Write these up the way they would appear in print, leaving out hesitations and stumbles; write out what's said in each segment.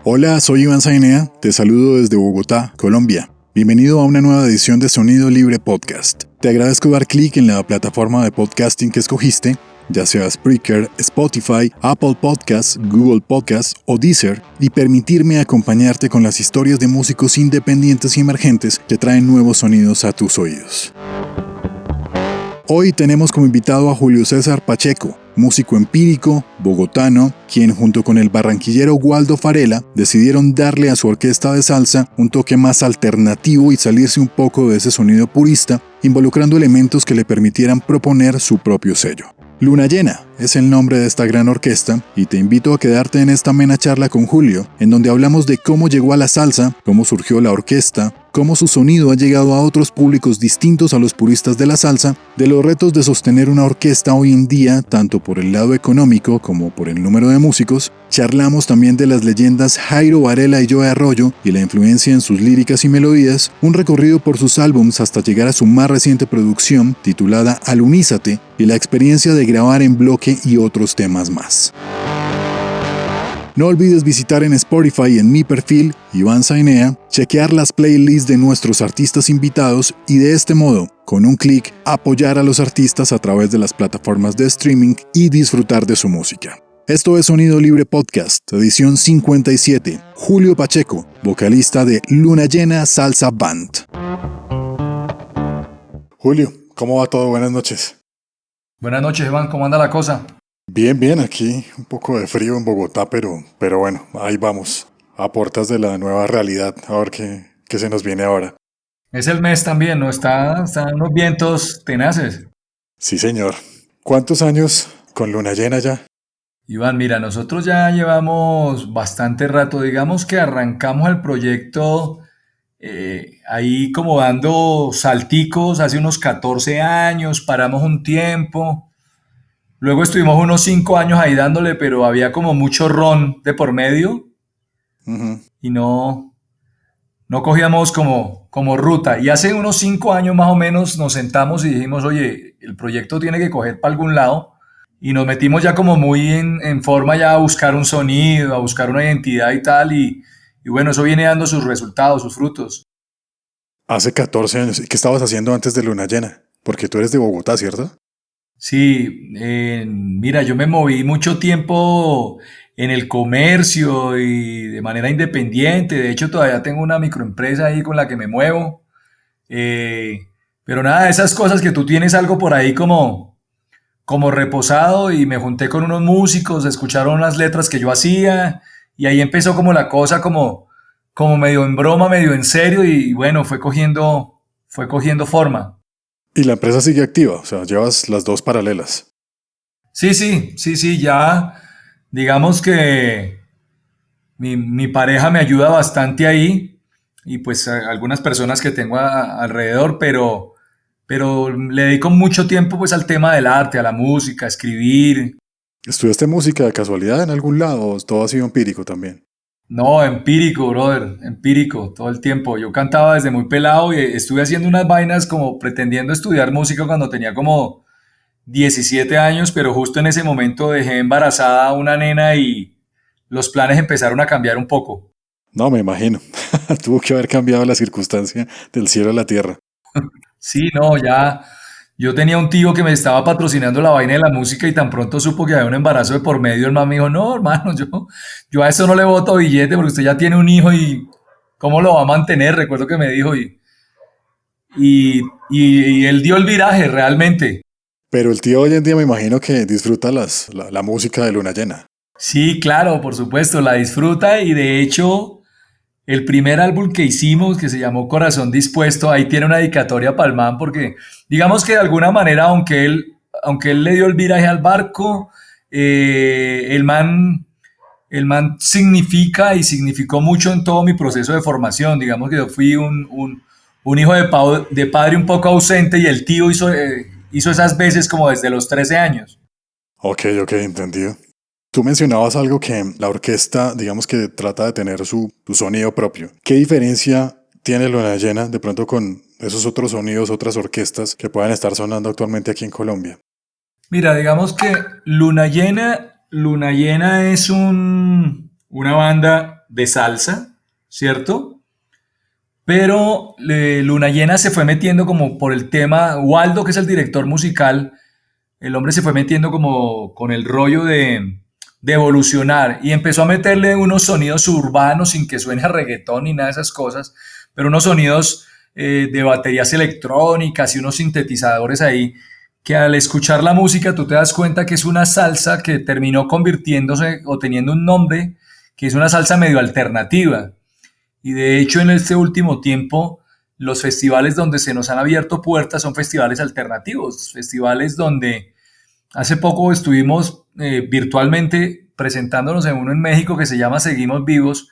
Hola, soy Iván Zainea, te saludo desde Bogotá, Colombia. Bienvenido a una nueva edición de Sonido Libre Podcast. Te agradezco dar clic en la plataforma de podcasting que escogiste, ya sea Spreaker, Spotify, Apple Podcasts, Google Podcasts o Deezer, y permitirme acompañarte con las historias de músicos independientes y emergentes que traen nuevos sonidos a tus oídos. Hoy tenemos como invitado a Julio César Pacheco, músico empírico, bogotano, quien junto con el barranquillero Waldo Farella decidieron darle a su orquesta de salsa un toque más alternativo y salirse un poco de ese sonido purista, involucrando elementos que le permitieran proponer su propio sello. Luna Llena es el nombre de esta gran orquesta y te invito a quedarte en esta amena charla con Julio, en donde hablamos de cómo llegó a la salsa, cómo surgió la orquesta, cómo su sonido ha llegado a otros públicos distintos a los puristas de la salsa, de los retos de sostener una orquesta hoy en día, tanto por el lado económico como por el número de músicos. Charlamos también de las leyendas Jairo Varela y Joe Arroyo y la influencia en sus líricas y melodías, un recorrido por sus álbums hasta llegar a su más reciente producción titulada Alunízate y la experiencia de grabar en bloque y otros temas más. No olvides visitar en Spotify en mi perfil, Iván Zainea, chequear las playlists de nuestros artistas invitados y de este modo, con un clic, apoyar a los artistas a través de las plataformas de streaming y disfrutar de su música. Esto es Sonido Libre Podcast, edición 57. Julio Pacheco, vocalista de Luna Llena Salsa Band. Julio, ¿cómo va todo? Buenas noches. Buenas noches, Iván, ¿cómo anda la cosa? Bien, aquí un poco de frío en Bogotá, pero bueno, ahí vamos, a puertas de la nueva realidad, a ver qué se nos viene ahora. Es el mes también, ¿no? Están unos vientos tenaces. Sí, señor. ¿Cuántos años con Luna Llena ya? Iván, mira, nosotros ya llevamos bastante rato, digamos que arrancamos el proyecto ahí como dando salticos hace unos 14 años, paramos un tiempo, luego estuvimos unos 5 años ahí dándole, pero había como mucho ron de por medio Uh-huh. y no cogíamos como ruta. Y hace unos 5 años más o menos nos sentamos y dijimos, oye, el proyecto tiene que coger para algún lado. Y nos metimos ya como muy en forma ya a buscar un sonido, a buscar una identidad y tal. Y bueno, eso viene dando sus resultados, sus frutos. Hace 14 años. ¿Y qué estabas haciendo antes de Luna Llena? Porque tú eres de Bogotá, ¿cierto? Sí, mira, yo me moví mucho tiempo en el comercio y de manera independiente. De hecho, todavía tengo una microempresa ahí con la que me muevo. Eh, pero nada, esas cosas que tú tienes algo por ahí como reposado y me junté con unos músicos, escucharon las letras que yo hacía y ahí empezó como la cosa como medio en broma, medio en serio y bueno, fue cogiendo forma. Y la empresa sigue activa, o sea, llevas las dos paralelas. Sí, ya digamos que mi pareja me ayuda bastante ahí y pues algunas personas que tengo alrededor, pero le dedico mucho tiempo pues al tema del arte, a la música, a escribir. ¿Estudiaste música de casualidad en algún lado o todo ha sido empírico también? No, empírico, brother, empírico, todo el tiempo. Yo cantaba desde muy pelado y estuve haciendo unas vainas como pretendiendo estudiar música cuando tenía como 17 años, pero justo en ese momento dejé embarazada a una nena y los planes empezaron a cambiar un poco. No, me imagino. Tuvo que haber cambiado la circunstancia del cielo a la tierra. Sí, no, ya. Yo tenía un tío que me estaba patrocinando la vaina de la música y tan pronto supo que había un embarazo de por medio, el man me dijo, no, hermano, yo a eso no le boto billete porque usted ya tiene un hijo y ¿cómo lo va a mantener? Recuerdo que me dijo y él dio el viraje realmente. Pero el tío hoy en día me imagino que disfruta la música de Luna Llena. Sí, claro, por supuesto, la disfruta y de hecho el primer álbum que hicimos, que se llamó Corazón Dispuesto, ahí tiene una dedicatoria para el man, porque digamos que de alguna manera, aunque él le dio el viraje al barco, el man significa y significó mucho en todo mi proceso de formación. Digamos que yo fui un hijo de padre un poco ausente y el tío hizo esas veces como desde los 13 años. Ok, entendido. Tú mencionabas algo que la orquesta, digamos que trata de tener su sonido propio. ¿Qué diferencia tiene Luna Llena de pronto con esos otros sonidos, otras orquestas que puedan estar sonando actualmente aquí en Colombia? Mira, digamos que Luna Llena es una banda de salsa, ¿cierto? Pero Luna Llena se fue metiendo como por el tema, Waldo, que es el director musical, el hombre se fue metiendo como con el rollo de evolucionar y empezó a meterle unos sonidos urbanos sin que suene a reggaetón ni nada de esas cosas, pero unos sonidos de baterías electrónicas y unos sintetizadores ahí, que al escuchar la música tú te das cuenta que es una salsa que terminó convirtiéndose o teniendo un nombre que es una salsa medio alternativa. Y de hecho en este último tiempo los festivales donde se nos han abierto puertas son festivales alternativos, festivales donde hace poco estuvimos virtualmente presentándonos en uno en México que se llama Seguimos Vivos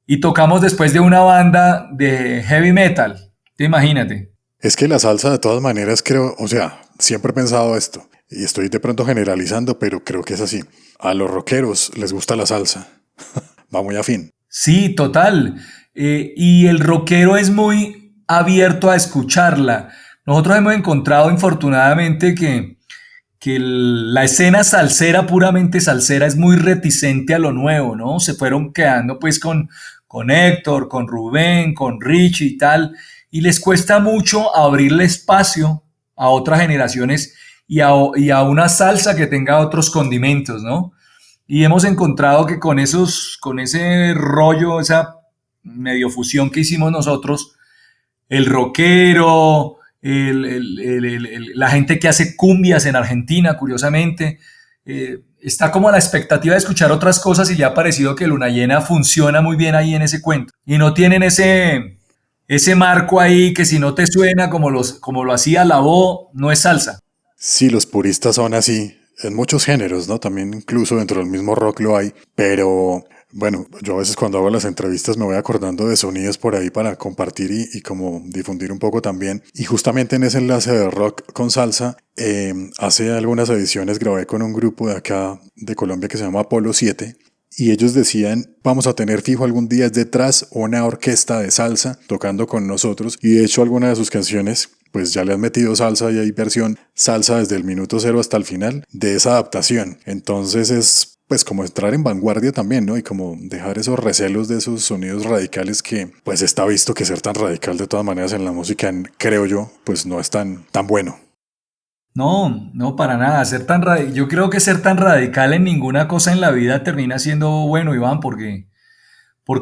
y tocamos después de una banda de heavy metal. Te imagínate. Es que la salsa de todas maneras creo, o sea, siempre he pensado esto, y estoy de pronto generalizando, pero creo que es así. A los rockeros les gusta la salsa, va muy afín. Sí, total. Y el rockero es muy abierto a escucharla. Nosotros hemos encontrado infortunadamente que la escena salsera, puramente salsera, es muy reticente a lo nuevo, ¿no? Se fueron quedando pues con Héctor, con Rubén, con Rich y tal, y les cuesta mucho abrirle espacio a otras generaciones y a una salsa que tenga otros condimentos, ¿no? Y hemos encontrado que con ese rollo, esa medio fusión que hicimos nosotros, el rockero, la gente que hace cumbias en Argentina, curiosamente, está como a la expectativa de escuchar otras cosas y le ha parecido que Luna Llena funciona muy bien ahí en ese cuento. Y no tienen ese marco ahí que si no te suena como lo hacía la voz, no es salsa. Sí, los puristas son así, en muchos géneros, ¿no? También incluso dentro del mismo rock lo hay, pero bueno, yo a veces cuando hago las entrevistas me voy acordando de sonidos por ahí para compartir y como difundir un poco también. Y justamente en ese enlace de rock con salsa, hace algunas ediciones grabé con un grupo de acá de Colombia que se llama Apolo 7. Y ellos decían, vamos a tener fijo algún día detrás una orquesta de salsa tocando con nosotros. Y de hecho alguna de sus canciones pues ya le han metido salsa y hay versión salsa desde el minuto cero hasta el final de esa adaptación. Entonces es pues como entrar en vanguardia también, ¿no? Y como dejar esos recelos de esos sonidos radicales que pues está visto que ser tan radical de todas maneras en la música, creo yo, pues no es tan bueno. No, no, para nada. Yo creo que ser tan radical en ninguna cosa en la vida termina siendo bueno, Iván, porque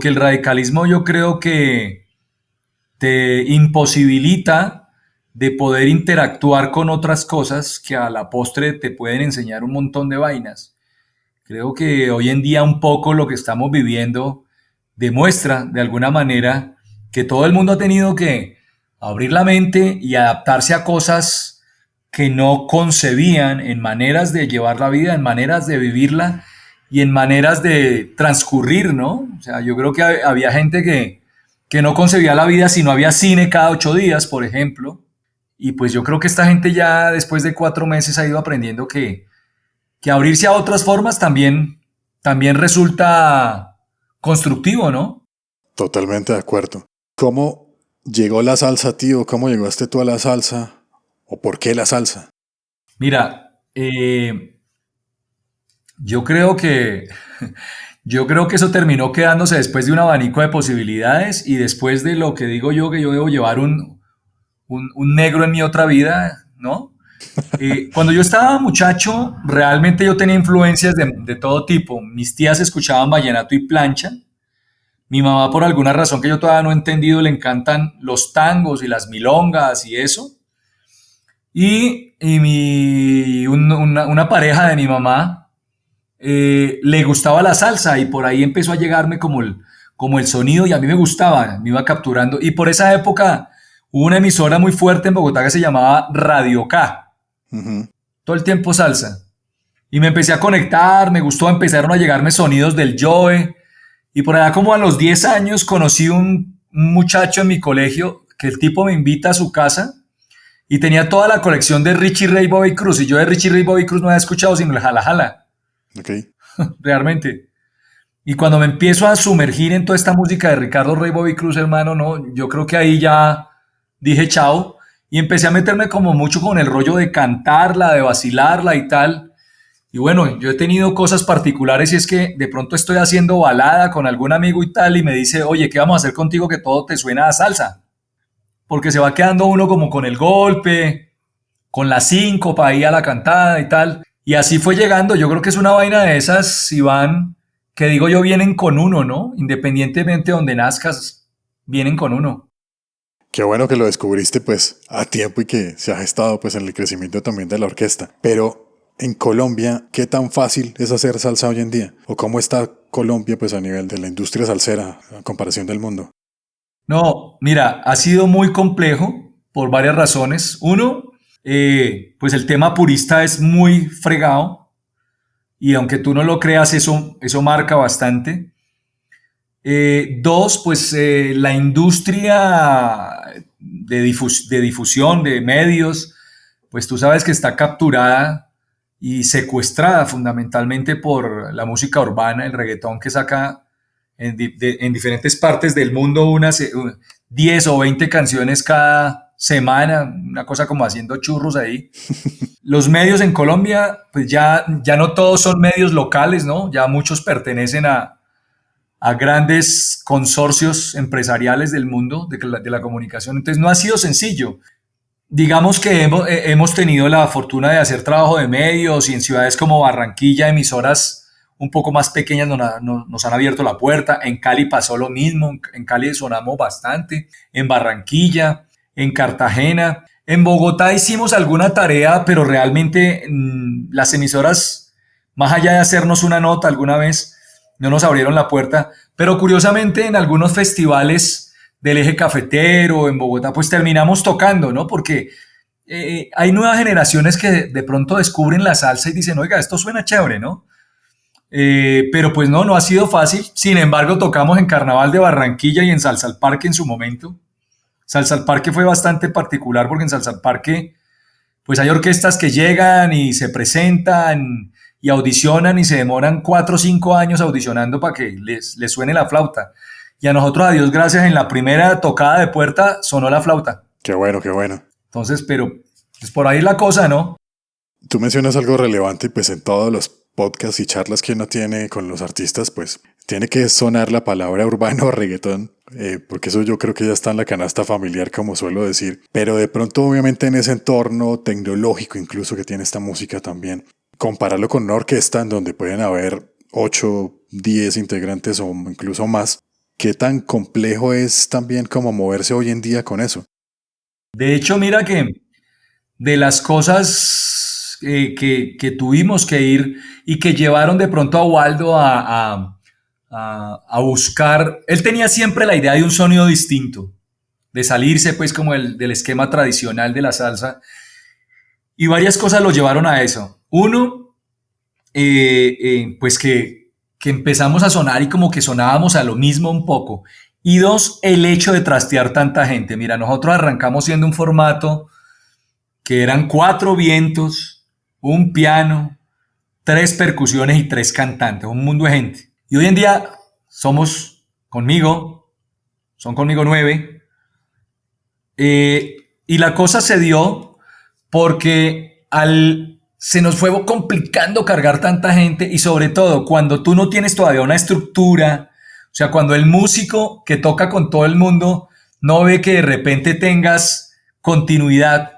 el radicalismo yo creo que te imposibilita de poder interactuar con otras cosas que a la postre te pueden enseñar un montón de vainas. Creo que hoy en día un poco lo que estamos viviendo demuestra de alguna manera que todo el mundo ha tenido que abrir la mente y adaptarse a cosas que no concebían en maneras de llevar la vida, en maneras de vivirla y en maneras de transcurrir, ¿no? O sea, yo creo que había gente que no concebía la vida si no había cine cada 8 días, por ejemplo. Y pues yo creo que esta gente ya después de 4 meses ha ido aprendiendo que abrirse a otras formas también resulta constructivo, ¿no? Totalmente de acuerdo. ¿Cómo llegó la salsa a ti o cómo llegaste tú a la salsa? ¿O por qué la salsa? Mira, yo creo que yo creo que eso terminó quedándose después de un abanico de posibilidades y después de lo que digo yo, que yo debo llevar un negro en mi otra vida, ¿no? Cuando yo estaba muchacho, realmente yo tenía influencias de todo tipo. Mis tías escuchaban vallenato y plancha. Mi mamá, por alguna razón que yo todavía no he entendido, le encantan los tangos y las milongas y eso. Una pareja de mi mamá le gustaba la salsa y por ahí empezó a llegarme como el sonido y a mí me gustaba, me iba capturando. Y por esa época hubo una emisora muy fuerte en Bogotá que se llamaba Radio K. Ujú. Todo el tiempo salsa. Y me empecé a conectar, me gustó, empezaron a llegarme sonidos del Joe. Y por allá como a los 10 años conocí un muchacho en mi colegio que el tipo me invita a su casa y tenía toda la colección de Richie Ray Bobby Cruz. Y yo de Richie Ray Bobby Cruz no había escuchado sino el Jala Jala, Ok. realmente. Y cuando me empiezo a sumergir en toda esta música de Ricardo Ray Bobby Cruz, hermano, no, yo creo que ahí ya dije chao y empecé a meterme como mucho con el rollo de cantarla, de vacilarla y tal. Y bueno, yo he tenido cosas particulares y es que de pronto estoy haciendo balada con algún amigo y tal y me dice, oye, ¿qué vamos a hacer contigo que todo te suena a salsa? Porque se va quedando uno como con el golpe, con la síncopa ahí a la cantada y tal. Y así fue llegando. Yo creo que es una vaina de esas, Iván, que digo yo, vienen con uno, ¿no? Independientemente de donde nazcas, vienen con uno. Qué bueno que lo descubriste pues a tiempo y que se ha gestado pues en el crecimiento también de la orquesta. Pero en Colombia, ¿qué tan fácil es hacer salsa hoy en día? ¿O cómo está Colombia pues a nivel de la industria salsera a comparación del mundo? No, mira, ha sido muy complejo por varias razones. Uno, pues el tema purista es muy fregado y aunque tú no lo creas, eso marca bastante. Dos, pues la industria de difusión de medios, pues tú sabes que está capturada y secuestrada fundamentalmente por la música urbana, el reggaetón que saca en diferentes partes del mundo 10 o 20 canciones cada semana, una cosa como haciendo churros ahí. Los medios en Colombia, pues ya no todos son medios locales, ¿no? Ya muchos pertenecen a grandes consorcios empresariales del mundo de la comunicación. Entonces no ha sido sencillo. Digamos que hemos tenido la fortuna de hacer trabajo de medios y en ciudades como Barranquilla, emisoras un poco más pequeñas nos han abierto la puerta. En Cali pasó lo mismo, en Cali sonamos bastante, en Barranquilla, en Cartagena. En Bogotá hicimos alguna tarea, pero realmente las emisoras, más allá de hacernos una nota alguna vez, no nos abrieron la puerta. Pero curiosamente en algunos festivales del eje cafetero en Bogotá, pues terminamos tocando, ¿no? Porque hay nuevas generaciones que de pronto descubren la salsa y dicen, oiga, esto suena chévere, ¿no? Pero pues no ha sido fácil. Sin embargo, tocamos en Carnaval de Barranquilla y en Salsa al Parque en su momento. Salsa al Parque fue bastante particular porque en Salsa al Parque pues hay orquestas que llegan y se presentan y audicionan y se demoran 4 o 5 años audicionando para que les suene la flauta. Y a nosotros, a Dios gracias, en la primera tocada de puerta sonó la flauta. Qué bueno, qué bueno. Entonces, pero pues por ahí la cosa, ¿no? Tú mencionas algo relevante, pues en todos los podcasts y charlas que uno tiene con los artistas, pues tiene que sonar la palabra urbano o reggaetón, porque eso yo creo que ya está en la canasta familiar, como suelo decir. Pero de pronto, obviamente, en ese entorno tecnológico incluso que tiene esta música también, compararlo con una orquesta en donde pueden haber 8, 10 integrantes o incluso más, ¿qué tan complejo es también como moverse hoy en día con eso? De hecho, mira que de las cosas que tuvimos que ir y que llevaron de pronto a Waldo a buscar, él tenía siempre la idea de un sonido distinto, de salirse pues como del esquema tradicional de la salsa y varias cosas lo llevaron a eso. Uno, pues que empezamos a sonar y como que sonábamos a lo mismo un poco. Y dos, el hecho de trastear tanta gente. Mira, nosotros arrancamos siendo un formato que eran 4 vientos, un piano, 3 percusiones y 3 cantantes, un mundo de gente. Y hoy en día somos son conmigo 9. Y la cosa se dio porque se nos fue complicando cargar tanta gente y sobre todo cuando tú no tienes todavía una estructura, o sea, cuando el músico que toca con todo el mundo no ve que de repente tengas continuidad,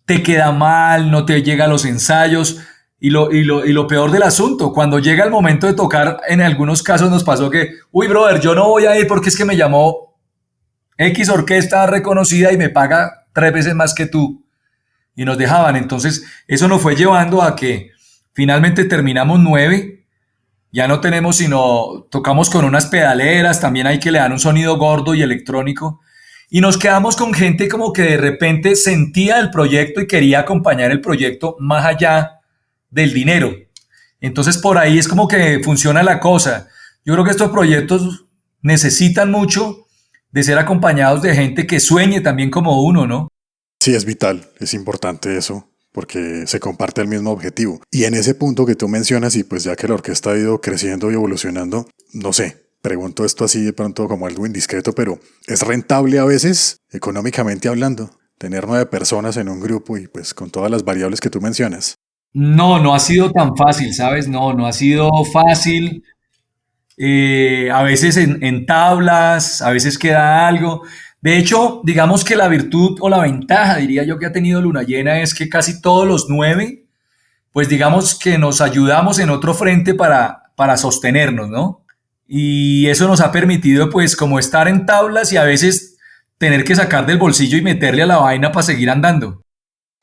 te queda mal, no te llega a los ensayos y lo peor del asunto, cuando llega el momento de tocar, en algunos casos nos pasó que, uy, brother, yo no voy a ir porque es que me llamó X orquesta reconocida y me paga 3 veces más que tú. Y nos dejaban. Entonces, eso nos fue llevando a que finalmente terminamos 9. Ya no tenemos sino, tocamos con unas pedaleras, también hay que le dan un sonido gordo y electrónico. Y nos quedamos con gente como que de repente sentía el proyecto y quería acompañar el proyecto más allá del dinero. Entonces, por ahí es como que funciona la cosa. Yo creo que estos proyectos necesitan mucho de ser acompañados de gente que sueñe también como uno, ¿no? Sí, es vital, es importante eso, porque se comparte el mismo objetivo. Y en ese punto que tú mencionas, y pues ya que la orquesta ha ido creciendo y evolucionando, no sé, pregunto esto así de pronto como algo indiscreto, pero ¿es rentable a veces, económicamente hablando, tener 9 personas en un grupo y pues con todas las variables que tú mencionas? No, no ha sido tan fácil, ¿sabes? No, no ha sido fácil. A veces en tablas, a veces queda algo. De hecho, digamos que la virtud o la ventaja, diría yo, que ha tenido Luna Llena es que casi todos los nueve, pues digamos que nos ayudamos en otro frente para sostenernos, ¿no? Y eso nos ha permitido pues como estar en tablas y a veces tener que sacar del bolsillo y meterle a la vaina para seguir andando.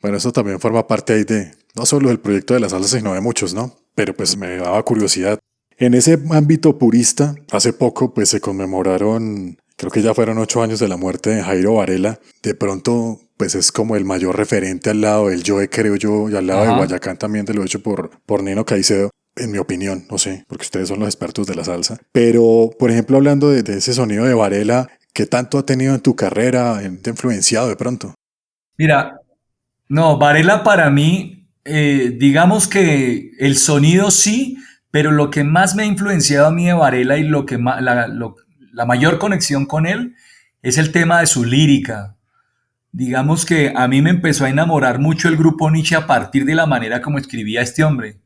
Bueno, eso también forma parte ahí de, no solo del proyecto de la salsa, sino de muchos, ¿no? Pero pues me daba curiosidad. En ese ámbito purista, hace poco pues se conmemoraron, creo que ya fueron 8 años de la muerte de Jairo Varela. De pronto pues es como el mayor referente al lado del Joe, creo yo, y al lado de Ajá. Guayacán también de lo hecho por Nino Caicedo. En mi opinión, no sé, porque ustedes son los expertos de la salsa. Pero, por ejemplo, hablando de ese sonido de Varela, ¿qué tanto ha tenido en tu carrera? ¿Te ha influenciado de pronto? Mira, no, Varela para mí, digamos que el sonido sí, pero lo que más me ha influenciado a mí de Varela y lo que la mayor conexión con él es el tema de su lírica. Digamos que a mí me empezó a enamorar mucho el grupo Nietzsche a partir de la manera como escribía este hombre,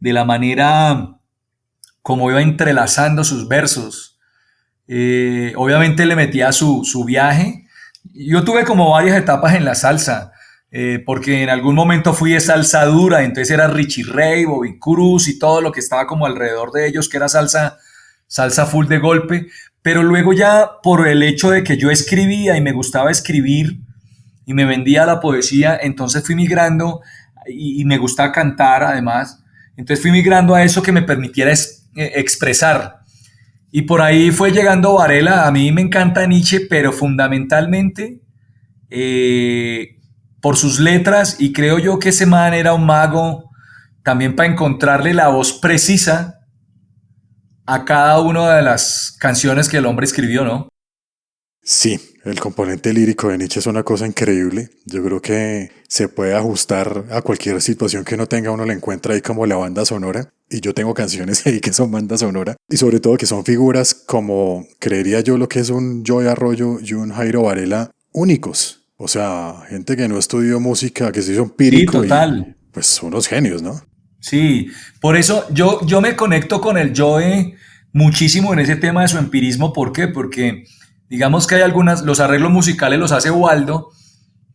de la manera como iba entrelazando sus versos. Obviamente le metía su viaje. Yo tuve como varias etapas en la salsa, porque en algún momento fui de salsa dura, entonces era Richie Ray, Bobby Cruz y todo lo que estaba como alrededor de ellos, que era salsa full de golpe. Pero luego ya por el hecho de que yo escribía y me gustaba escribir y me vendía la poesía, entonces fui migrando y me gustaba cantar además. Entonces fui migrando a eso que me permitiera expresar. Y por ahí fue llegando Varela. A mí me encanta Nietzsche, pero fundamentalmente eh, por sus letras. Y creo yo que ese man era un mago también para encontrarle la voz precisa a cada una de las canciones que el hombre escribió, ¿no? Sí, el componente lírico de Nietzsche es una cosa increíble. Yo creo que se puede ajustar a cualquier situación que uno tenga, uno le encuentra ahí como la banda sonora. Y yo tengo canciones ahí que son banda sonora. Y sobre todo que son figuras como, creería yo, lo que es un Joey Arroyo y un Jairo Varela únicos. O sea, gente que no estudió música, que se hizo Sí, empírico y total. pues unos genios, ¿no? Sí, por eso yo me conecto con el Joe muchísimo en ese tema de su empirismo. ¿Por qué? Porque digamos que hay algunas, los arreglos musicales los hace Waldo,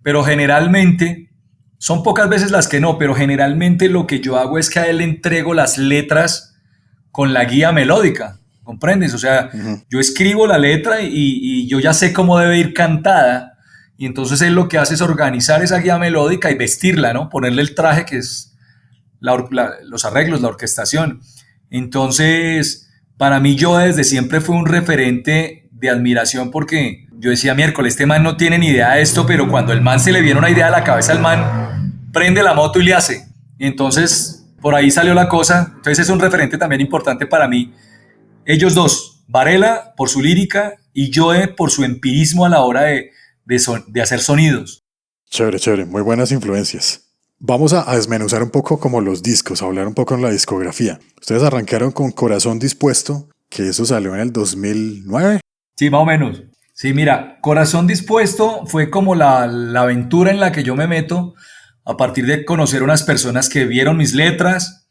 pero generalmente, son pocas veces las que no, pero generalmente lo que yo hago es que a él le entrego las letras con la guía melódica, ¿comprendes? O sea, Ujú. yo escribo la letra y yo ya sé cómo debe ir cantada, y entonces él lo que hace es organizar esa guía melódica y vestirla, ¿no? Ponerle el traje que es los arreglos, la orquestación. Entonces, para mí yo desde siempre fue un referente de admiración porque yo decía, miércoles, este man no tiene ni idea de esto, pero cuando el man se le viene una idea a la cabeza, el man prende la moto y le hace. Y entonces, por ahí salió la cosa. Entonces es un referente también importante para mí. Ellos dos, Varela por su lírica y Joe por su empirismo a la hora de hacer sonidos. Chévere, chévere, muy buenas influencias. Vamos a desmenuzar un poco como los discos, a hablar un poco en la discografía. Ustedes arrancaron con Corazón Dispuesto, que eso salió en el 2009. Sí, más o menos. Sí, mira, Corazón Dispuesto fue como la aventura en la que yo me meto a partir de conocer unas personas que vieron mis letras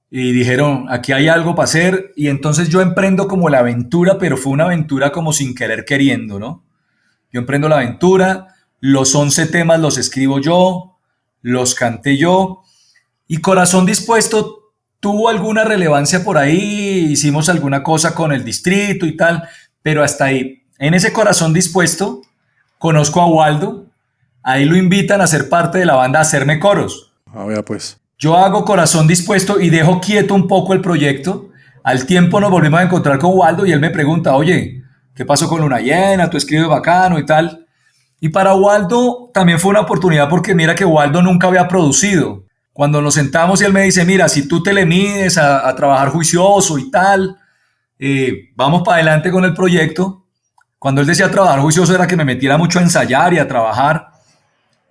y dijeron, aquí hay algo para hacer, y entonces yo emprendo como la aventura, pero fue una aventura como sin querer queriendo, ¿no? Yo emprendo la aventura, los 11 temas los escribo yo, los canté yo, y Corazón Dispuesto tuvo alguna relevancia por ahí, hicimos alguna cosa con el distrito y tal, pero hasta ahí. En ese Corazón Dispuesto conozco a Waldo, ahí lo invitan a ser parte de la banda, a hacerme coros. A ver, pues. Yo hago Corazón Dispuesto y dejo quieto un poco el proyecto. Al tiempo nos volvimos a encontrar con Waldo y él me pregunta, oye, ¿qué pasó con Luna Llena? Tú escribes bacano y tal. Y para Waldo también fue una oportunidad porque mira que Waldo nunca había producido. Cuando nos sentamos y él me dice, mira, si tú te le mides a trabajar juicioso y tal, vamos para adelante con el proyecto. Cuando él decía trabajar juicioso era que me metiera mucho a ensayar y a trabajar.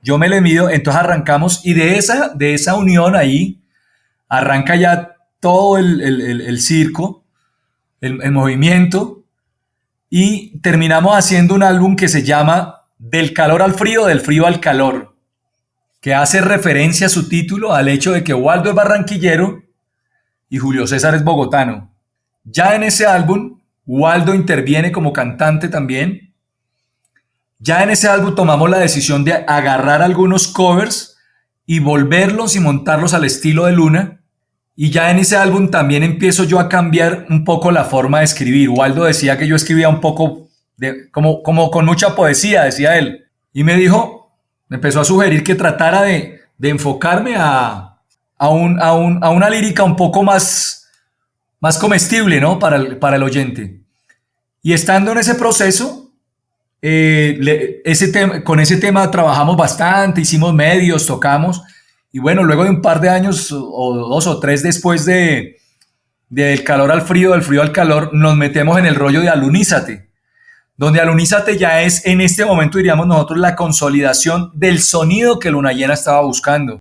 Yo me le mido, entonces arrancamos y de esa unión ahí arranca ya todo el circo, el movimiento y terminamos haciendo un álbum que se llama Del calor al frío, del frío al calor, que hace referencia a su título al hecho de que Waldo es barranquillero y Julio César es bogotano. Ya en ese álbum, Waldo interviene como cantante también. Ya en ese álbum tomamos la decisión de agarrar algunos covers y volverlos y montarlos al estilo de Luna. Y ya en ese álbum también empiezo yo a cambiar un poco la forma de escribir. Waldo decía que yo escribía un poco como con mucha poesía, decía él. Y me empezó a sugerir que tratara de enfocarme a una lírica un poco más comestible, ¿no? Para el oyente. Y estando en ese proceso, con ese tema trabajamos bastante, hicimos medios, tocamos. Y bueno, luego de un par de años o 2 o 3 después del calor al frío, del frío al calor, nos metemos en el rollo de Alunízate, donde Alunízate ya es, en este momento diríamos nosotros, la consolidación del sonido que Luna Llena estaba buscando.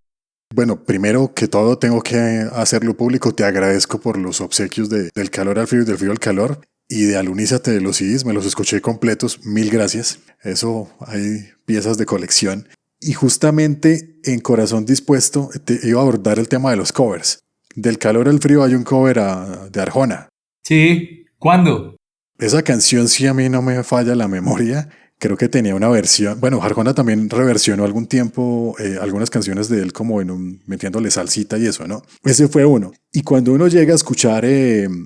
Bueno, primero que todo tengo que hacerlo público. Te agradezco por los obsequios del calor al frío y del frío al calor. Y de Alunízate de los CDs, me los escuché completos. Mil gracias. Eso, hay piezas de colección. Y justamente en Corazón Dispuesto te iba a abordar el tema de los covers. Del calor al frío hay un cover de Arjona. Sí, ¿cuándo? Esa canción, si a mí no me falla la memoria, creo que tenía una versión. Bueno, Arjona también reversionó algún tiempo algunas canciones de él como metiéndole salsita y eso, ¿no? Ese fue uno. Y cuando uno llega a escuchar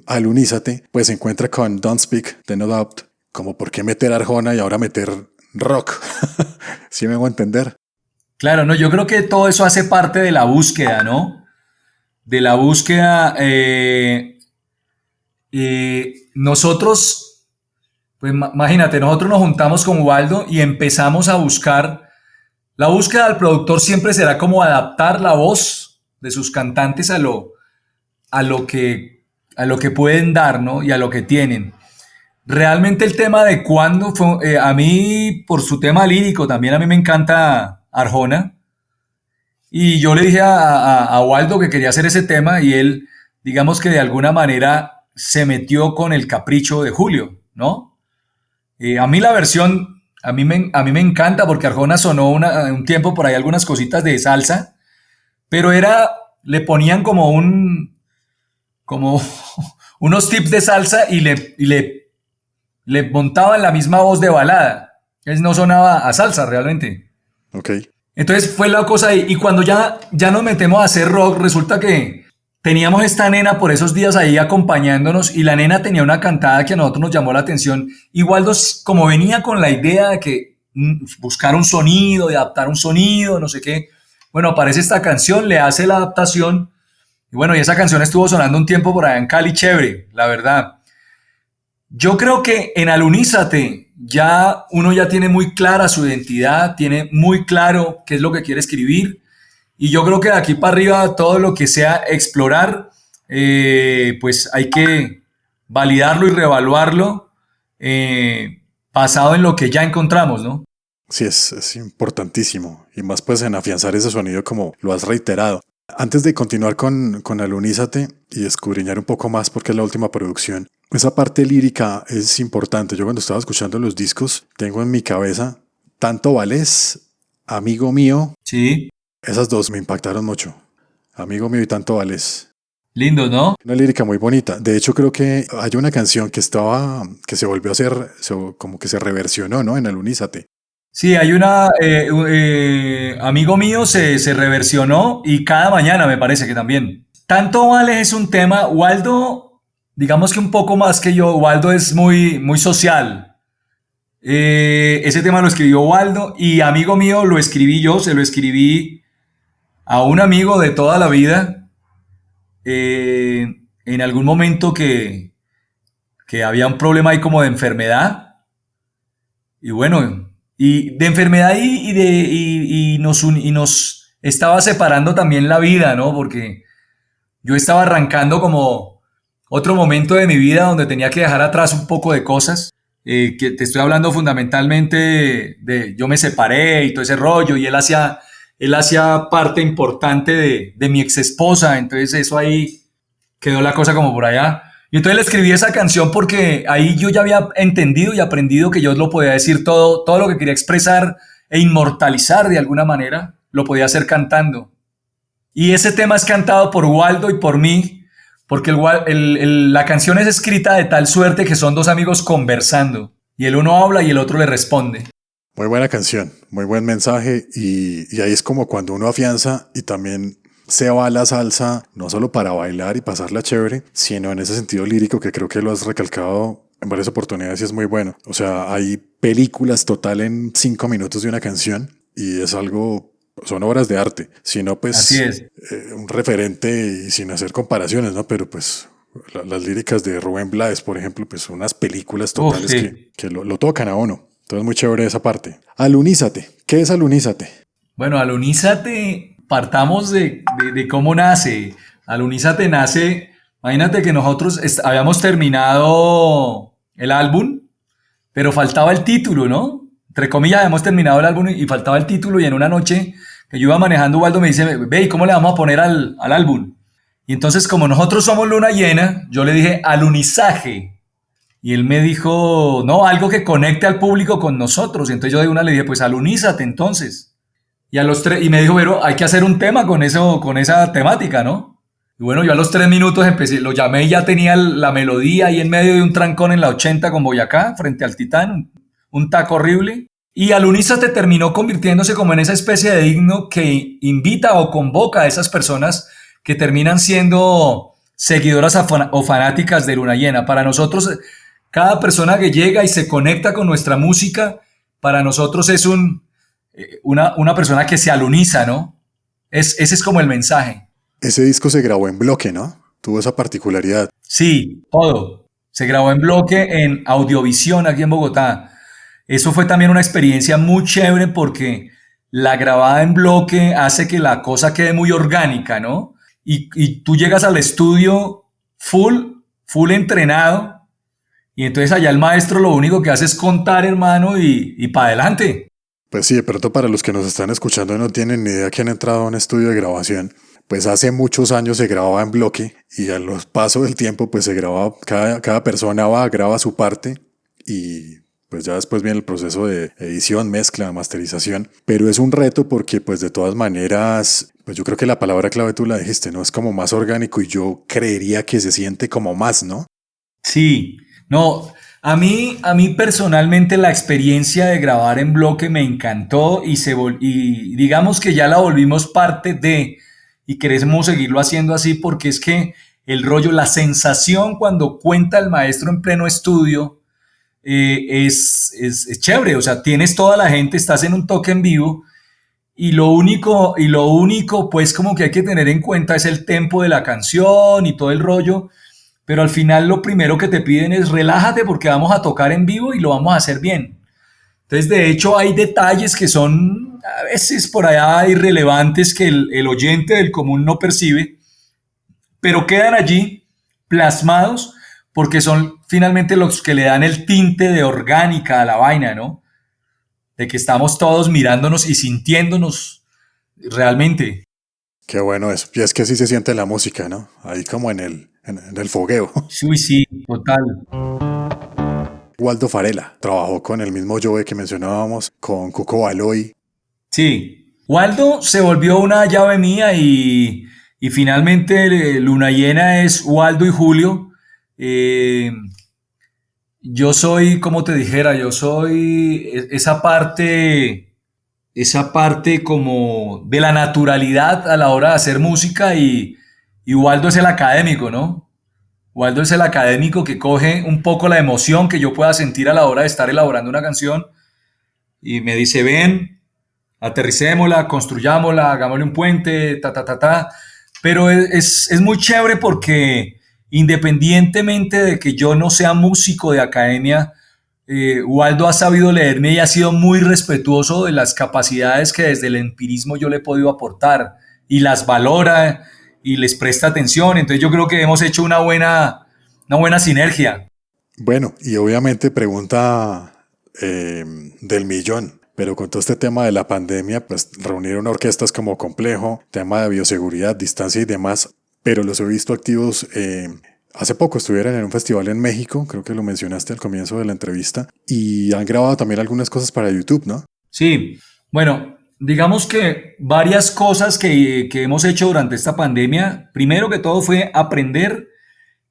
Alunízate, pues se encuentra con Don't Speak de No Doubt. Como por qué meter Arjona y ahora meter rock. ¿Sí me hago entender? Claro, no, yo creo que todo eso hace parte de la búsqueda, ¿no? De la búsqueda. Nosotros, pues imagínate, nosotros nos juntamos con Waldo y empezamos a buscar. La búsqueda del productor siempre será como adaptar la voz de sus cantantes a lo que pueden dar, ¿no? Y a lo que tienen. Realmente el tema de cuándo fue, a mí, por su tema lírico, también a mí me encanta Arjona. Y yo le dije a Waldo que quería hacer ese tema y él, digamos que de alguna manera se metió con el capricho de Julio, ¿no? A mí la versión, a mí me encanta porque Arjona sonó un tiempo por ahí algunas cositas de salsa, pero le ponían como unos tips de salsa y le montaban la misma voz de balada. Él no sonaba a salsa realmente. Ok. Entonces fue la cosa ahí. Y cuando ya nos metemos a hacer rock, resulta que teníamos esta nena por esos días ahí acompañándonos y la nena tenía una cantada que a nosotros nos llamó la atención. Igual como venía con la idea de que buscar un sonido, de adaptar un sonido, no sé qué. Bueno, aparece esta canción, le hace la adaptación. Y bueno, y esa canción estuvo sonando un tiempo por allá en Cali, chévere, la verdad. Yo creo que en Alunízate uno ya tiene muy clara su identidad, tiene muy claro qué es lo que quiere escribir y yo creo que de aquí para arriba todo lo que sea explorar, pues hay que validarlo y reevaluarlo basado en lo que ya encontramos, ¿no? Sí, es importantísimo y más pues en afianzar ese sonido como lo has reiterado. Antes de continuar con Alunízate y escudriñar un poco más porque es la última producción, esa parte lírica es importante. Yo cuando estaba escuchando los discos tengo en mi cabeza Tanto Vales, Amigo Mío. Sí. Esas dos me impactaron mucho. Amigo Mío y Tanto Vales. Lindo, ¿no? Una lírica muy bonita. De hecho creo que hay una canción que se volvió a hacer, como que se reversionó, ¿no? En Alunízate. Sí, hay Amigo Mío se reversionó y Cada Mañana me parece que también. Tanto Vales es un tema, Waldo, digamos que un poco más que yo, Waldo es muy, muy social. Ese tema lo escribió Waldo y Amigo Mío lo escribí yo, se lo escribí a un amigo de toda la vida en algún momento que había un problema ahí como de enfermedad y bueno, y de enfermedad y nos estaba separando también la vida, ¿no? Porque yo estaba arrancando como otro momento de mi vida donde tenía que dejar atrás un poco de cosas, que te estoy hablando fundamentalmente yo me separé y todo ese rollo y él hacía parte importante de mi ex esposa, entonces eso ahí quedó la cosa como por allá. Y entonces le escribí esa canción porque ahí yo ya había entendido y aprendido que yo lo podía decir todo lo que quería expresar e inmortalizar de alguna manera. lo podía hacer cantando. Y ese tema es cantado por Waldo y por mí, porque la canción es escrita de tal suerte que son dos amigos conversando, y el uno habla y el otro le responde. Muy buena canción, muy buen mensaje y ahí es como cuando uno afianza y también se va a la salsa, no solo para bailar y pasarla chévere, sino en ese sentido lírico que creo que lo has recalcado en varias oportunidades y es muy bueno. O sea, hay películas total en 5 minutos de una canción y es algo, son obras de arte, sino Así pues es. un referente y sin hacer comparaciones, ¿no? Pero pues las líricas de Rubén Blades, por ejemplo, pues son unas películas Uf, totales sí. que lo tocan a uno. Entonces muy chévere esa parte. Alunízate. ¿Qué es Alunízate? Bueno, Alunízate, partamos de cómo nace. Alunízate nace, imagínate que nosotros habíamos terminado el álbum, pero faltaba el título, ¿no? Entre comillas, habíamos terminado el álbum y faltaba el título y en una noche que yo iba manejando, Waldo me dice, ve, ¿y cómo le vamos a poner al álbum? Y entonces, como nosotros somos luna llena, yo le dije alunizaje. Y él me dijo, no, algo que conecte al público con nosotros. Y entonces yo de una le dije, pues alunízate entonces. Y a los tres, y me dijo, pero hay que hacer un tema con eso, con esa temática, ¿no? Y bueno, yo a los 3 minutos empecé, lo llamé y ya tenía la melodía ahí en medio de un trancón en la 80 con Boyacá, frente al Titán, un taco horrible. Y Alunízate terminó convirtiéndose como en esa especie de himno que invita o convoca a esas personas que terminan siendo seguidoras o fanáticas de Luna Llena. Para nosotros, cada persona que llega y se conecta con nuestra música, para nosotros es una persona que se aluniza, ¿no? Ese es como el mensaje. Ese disco se grabó en bloque, ¿no? Tuvo esa particularidad. Sí, todo. Se grabó en bloque en Audiovisión aquí en Bogotá. Eso fue también una experiencia muy chévere porque la grabada en bloque hace que la cosa quede muy orgánica, ¿no? Y tú llegas al estudio full entrenado, y entonces allá el maestro lo único que hace es contar, hermano, y para adelante. Pues sí, de pronto para los que nos están escuchando y no tienen ni idea que han entrado a un estudio de grabación, pues hace muchos años se grababa en bloque y a los pasos del tiempo pues se grababa, cada persona graba su parte y pues ya después viene el proceso de edición, mezcla, masterización, pero es un reto porque pues de todas maneras, pues yo creo que la palabra clave tú la dijiste, ¿no? Es como más orgánico y yo creería que se siente como más, ¿no? Sí, no, a mí personalmente la experiencia de grabar en bloque me encantó y digamos que ya la volvimos parte y queremos seguirlo haciendo así porque es que el rollo, la sensación cuando cuenta el maestro en pleno estudio es chévere, o sea, tienes toda la gente, estás en un toque en vivo y lo único pues como que hay que tener en cuenta es el tempo de la canción y todo el rollo, pero al final lo primero que te piden es relájate porque vamos a tocar en vivo y lo vamos a hacer bien. Entonces, de hecho, hay detalles que son a veces por allá irrelevantes que el oyente del común no percibe, pero quedan allí plasmados porque son finalmente los que le dan el tinte de orgánica a la vaina, ¿no? De que estamos todos mirándonos y sintiéndonos realmente. Qué bueno eso. Y es que así se siente la música, ¿no? Ahí como en el fogueo. Sí, sí, total. Waldo Farela trabajó con el mismo Joe que mencionábamos, con Cuco Baloy. Sí, Waldo se volvió una llave mía y finalmente Luna Llena es Waldo y Julio. Eh, yo soy, como te dijera, yo soy esa parte como de la naturalidad a la hora de hacer música y Waldo es el académico, ¿no? Waldo es el académico que coge un poco la emoción que yo pueda sentir a la hora de estar elaborando una canción y me dice, ven, aterricémosla, construyámosla, hagámosle un puente, ta, ta, ta, ta. Pero es muy chévere porque independientemente de que yo no sea músico de academia, Waldo ha sabido leerme y ha sido muy respetuoso de las capacidades que desde el empirismo yo le he podido aportar y las valora y les presta atención. Entonces yo creo que hemos hecho una buena sinergia. Bueno, y obviamente pregunta del millón, pero con todo este tema de la pandemia, pues reunir una orquesta es como complejo, tema de bioseguridad, distancia y demás, pero los he visto activos. Hace poco estuvieron en un festival en México, creo que lo mencionaste al comienzo de la entrevista, y han grabado también algunas cosas para YouTube, ¿no? Sí, bueno, digamos que varias cosas que hemos hecho durante esta pandemia. Primero que todo fue aprender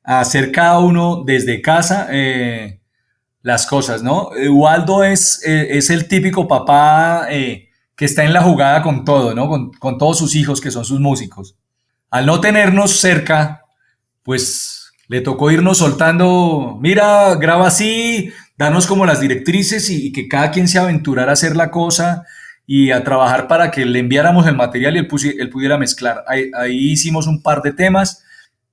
a hacer cada uno desde casa las cosas, ¿no? Waldo es el típico papá que está en la jugada con todo, ¿no? Con todos sus hijos que son sus músicos. Al no tenernos cerca, pues le tocó irnos soltando, mira, graba así, darnos como las directrices y que cada quien se aventurara a hacer la cosa y a trabajar para que le enviáramos el material y él pudiera mezclar. Ahí hicimos un par de temas,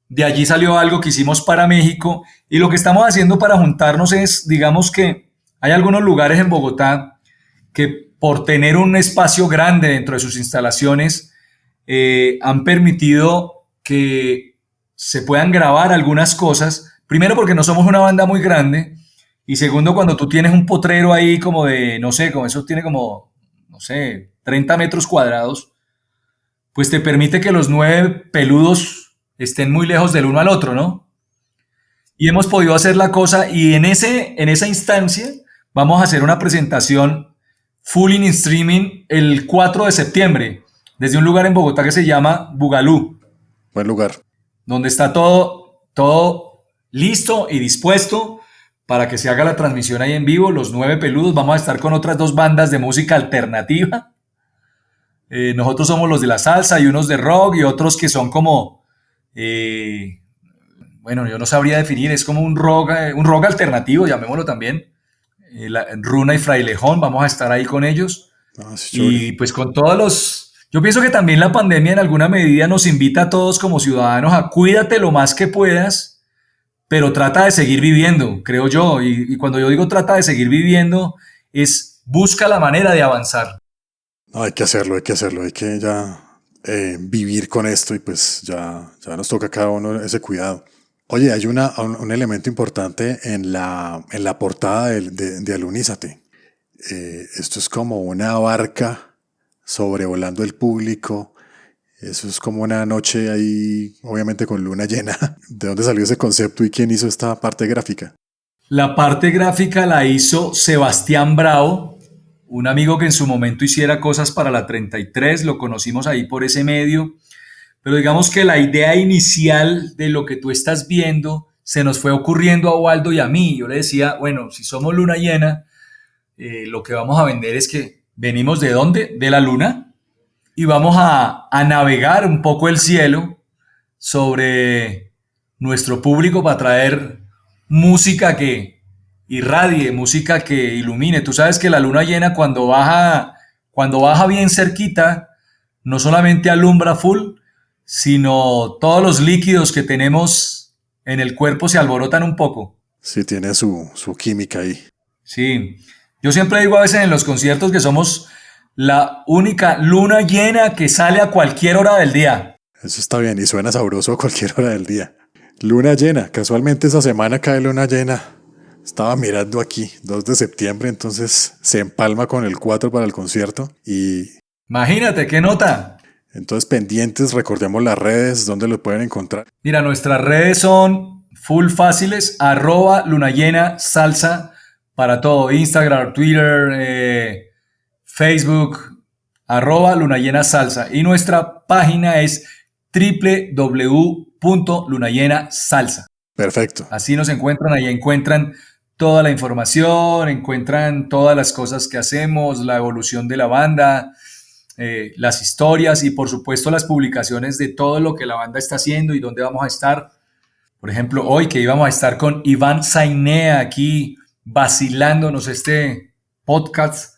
de allí salió algo que hicimos para México y lo que estamos haciendo para juntarnos es, digamos que hay algunos lugares en Bogotá que por tener un espacio grande dentro de sus instalaciones han permitido que se puedan grabar algunas cosas. Primero porque no somos una banda muy grande y segundo cuando tú tienes un potrero ahí como de, no sé, como eso tiene como, no sé, 30 metros cuadrados, pues te permite que los 9 peludos estén muy lejos del uno al otro, ¿no? Y hemos podido hacer la cosa y en esa instancia vamos a hacer una presentación full in streaming el 4 de septiembre desde un lugar en Bogotá que se llama Bugalú, Buen lugar. donde está todo listo y dispuesto para que se haga la transmisión ahí en vivo. Los 9 peludos, vamos a estar con otras 2 bandas de música alternativa. Nosotros somos los de la salsa y unos de rock y otros que son como, bueno, yo no sabría definir, es como un rock alternativo, llamémoslo también. Runa y Frailejón, vamos a estar ahí con ellos. Ah, sí, chévere. Y pues con todos los... Yo pienso que también la pandemia en alguna medida nos invita a todos como ciudadanos a cuídate lo más que puedas, pero trata de seguir viviendo, creo yo. Y cuando yo digo trata de seguir viviendo, es busca la manera de avanzar. No, hay que hacerlo, hay que ya vivir con esto y pues ya nos toca a cada uno ese cuidado. Oye, hay un elemento importante en la portada de Alunízate. Esto es como una barca sobrevolando el público. Eso es como una noche ahí, obviamente con luna llena. ¿De dónde salió ese concepto y quién hizo esta parte gráfica? La parte gráfica la hizo Sebastián Bravo, un amigo que en su momento hiciera cosas para la 33, lo conocimos ahí por ese medio, pero digamos que la idea inicial de lo que tú estás viendo se nos fue ocurriendo a Waldo y a mí. Yo le decía, bueno, si somos luna llena, lo que vamos a vender es que venimos ¿de dónde? De la luna y vamos a navegar un poco el cielo sobre nuestro público para traer música que irradie, música que ilumine. Tú sabes que la luna llena cuando baja bien cerquita, no solamente alumbra full, sino todos los líquidos que tenemos en el cuerpo se alborotan un poco. Sí, tiene su química ahí. Sí, yo siempre digo a veces en los conciertos que somos la única luna llena que sale a cualquier hora del día. Eso está bien y suena sabroso a cualquier hora del día. Luna llena, casualmente esa semana cae luna llena. Estaba mirando aquí, 2 de septiembre, entonces se empalma con el 4 para el concierto. Y Imagínate, qué nota. entonces pendientes, recordemos las redes, donde lo pueden encontrar. Mira, nuestras redes son full fáciles, @lunallena salsa para todo, Instagram, Twitter, Facebook, @lunallena salsa. Y nuestra página es www.lunallenasalsa. Perfecto. Así nos encuentran, ahí encuentran toda la información, encuentran todas las cosas que hacemos, la evolución de la banda, las historias y por supuesto las publicaciones de todo lo que la banda está haciendo y dónde vamos a estar. Por ejemplo, hoy que íbamos a estar con Iván Zainea aquí vacilándonos este podcast,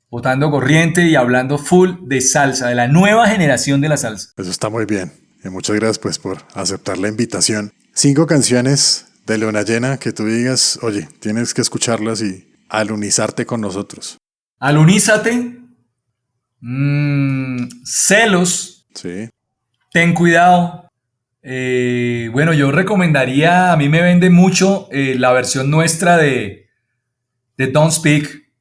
botando corriente y hablando full de salsa, de la nueva generación de la salsa. Eso está muy bien. Y muchas gracias pues por aceptar la invitación. 5 canciones de Luna Llena que tú digas, oye, tienes que escucharlas y alunizarte con nosotros. Alunízate, celos, Sí, ten cuidado. Bueno, yo recomendaría, a mí me vende mucho la versión nuestra de Don't Speak,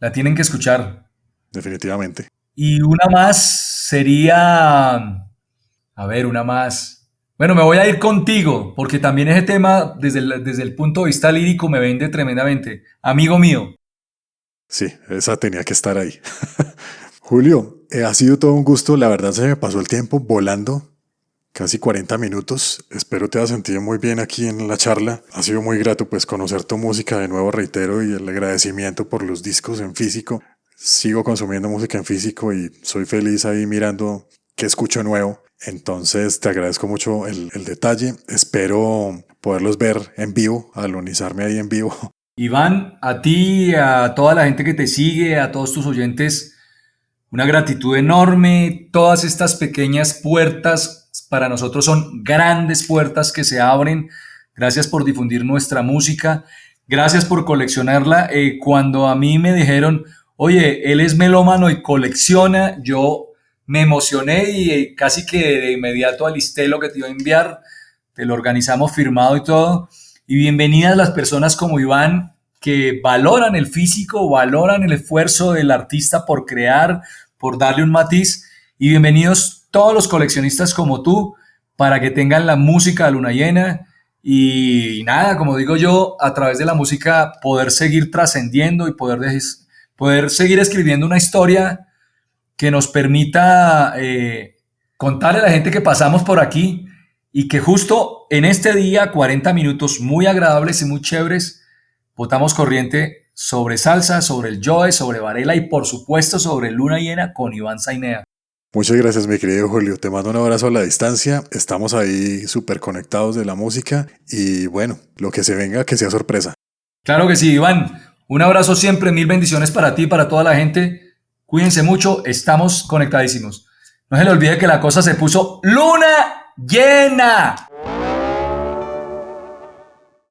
la tienen que escuchar. definitivamente. Y una más sería, a ver, una más. Bueno, me voy a ir contigo, porque también ese tema, desde el punto de vista lírico, me vende tremendamente. Amigo mío. Sí, esa tenía que estar ahí. Julio, ha sido todo un gusto, la verdad se me pasó el tiempo volando, casi 40 minutos. Espero te hayas sentido muy bien aquí en la charla. Ha sido muy grato pues conocer tu música de nuevo, reitero, y el agradecimiento por los discos en físico. Sigo consumiendo música en físico y soy feliz ahí mirando qué escucho nuevo. Entonces te agradezco mucho el detalle. Espero poderlos ver en vivo, alunizarme ahí en vivo. Iván, a ti, a toda la gente que te sigue, a todos tus oyentes, una gratitud enorme. Todas estas pequeñas puertas para nosotros son grandes puertas que se abren. Gracias por difundir nuestra música. Gracias por coleccionarla. Cuando a mí me dijeron, oye, él es melómano y colecciona, yo me emocioné y casi que de inmediato alisté lo que te iba a enviar. Te lo organizamos firmado y todo. Y bienvenidas las personas como Iván que valoran el físico, valoran el esfuerzo del artista por crear, por darle un matiz. Y bienvenidos todos los coleccionistas como tú para que tengan la música de Luna Llena. Y nada, como digo yo, a través de la música poder seguir trascendiendo y poder seguir escribiendo una historia que nos permita contarle a la gente que pasamos por aquí y que justo en este día, 40 minutos muy agradables y muy chéveres, botamos corriente sobre salsa, sobre el Joe, sobre Varela y por supuesto sobre Luna Llena con Iván Zainea. Muchas gracias, mi querido Julio. Te mando un abrazo a la distancia. Estamos ahí súper conectados de la música y bueno, lo que se venga, que sea sorpresa. Claro que sí, Iván. Un abrazo siempre, mil bendiciones para ti y para toda la gente. Cuídense mucho, estamos conectadísimos. No se le olvide que la cosa se puso Luna Llena.